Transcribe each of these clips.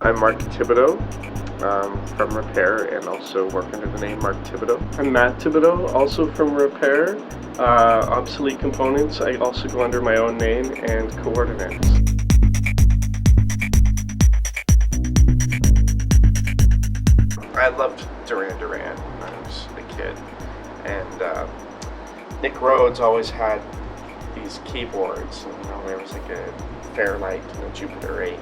I'm Matt Thibideau from Repair and also work under the name Matt Thibideau. I'm Matt Thibideau, also from Repair. Obsolete Components, I also go under my own name and Coordinates. I loved Duran Duran when I was a kid, and Nick Rhodes always had these keyboards, and there was like a Fairlight and a Jupiter 8.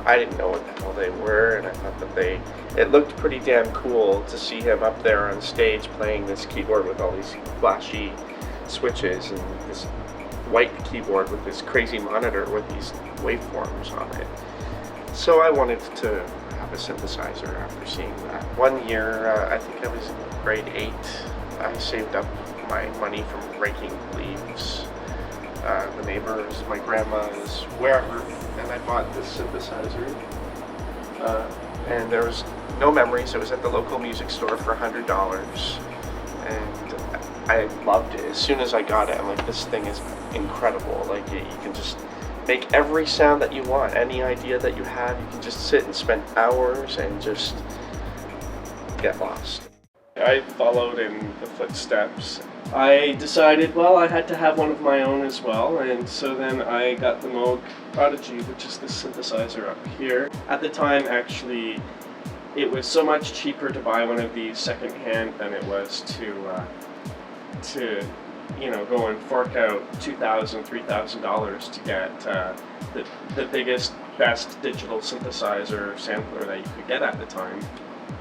I didn't know what the hell they were, and I thought that it looked pretty damn cool to see him up there on stage playing this keyboard with all these flashy switches and this white keyboard with this crazy monitor with these waveforms on it. So I wanted to have a synthesizer after seeing that. One year, I think I was in grade 8, I saved up my money from raking leaves. The neighbors, my grandma's, wherever, and I bought this synthesizer. And there was no memories. It was at the local music store for $100, and I loved it. As soon as I got it, I'm like, this thing is incredible. Like, you can just make every sound that you want. Any idea that you have, you can just sit and spend hours and just get lost. I followed in the footsteps. I decided, well, I had to have one of my own as well, and so then I got the Moog Prodigy, which is this synthesizer up here. At the time, actually, it was so much cheaper to buy one of these secondhand than it was to go and fork out $2,000, $3,000 to get the biggest, best digital synthesizer sampler that you could get at the time.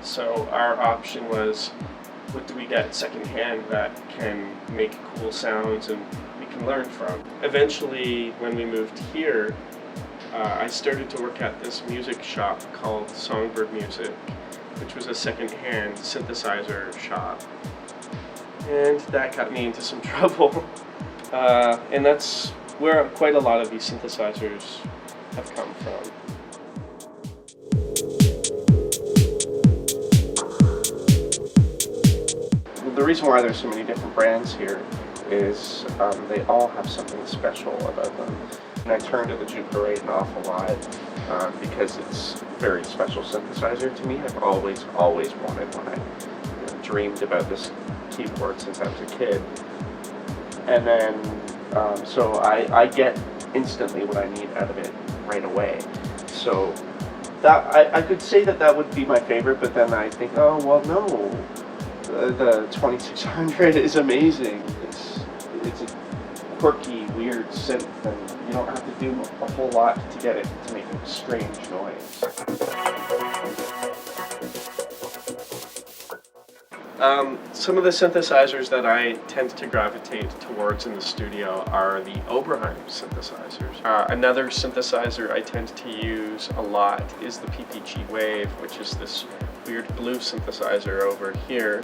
So our option was, what do we get secondhand that can make cool sounds and we can learn from? Eventually, when we moved here, I started to work at this music shop called Songbird Music, which was a secondhand synthesizer shop. And that got me into some trouble. And that's where quite a lot of these synthesizers have come from. The reason why there's so many different brands here is they all have something special about them. And I turn to the Jupiter 8 an awful lot because it's a very special synthesizer to me. I've always wanted one. I dreamed about this keyboard since I was a kid. And then, so I get instantly what I need out of it right away. So that I could say that would be my favorite, but then I think, oh, well, no. The 2600 is amazing. It's a quirky, weird synth, and you don't have to do a whole lot to get it to make a strange noise. Some of the synthesizers that I tend to gravitate towards in the studio are the Oberheim synthesizers. Another synthesizer I tend to use a lot is the PPG Wave, which is this weird blue synthesizer over here,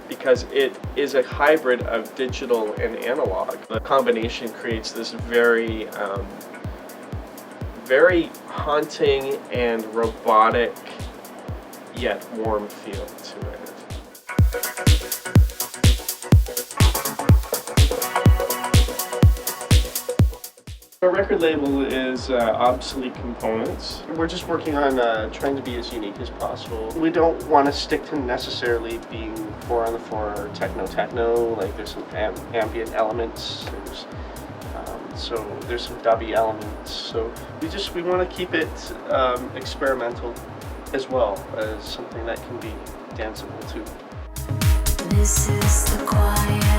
because it is a hybrid of digital and analog. The combination creates this very haunting and robotic yet warm feel to it. Our record label is Obsolete Components. We're just working on trying to be as unique as possible. We don't want to stick to necessarily being 4 on the floor or techno. Like, there's some ambient elements. There's some dubby elements. So we want to keep it experimental as well as something that can be danceable too. This is the quiet.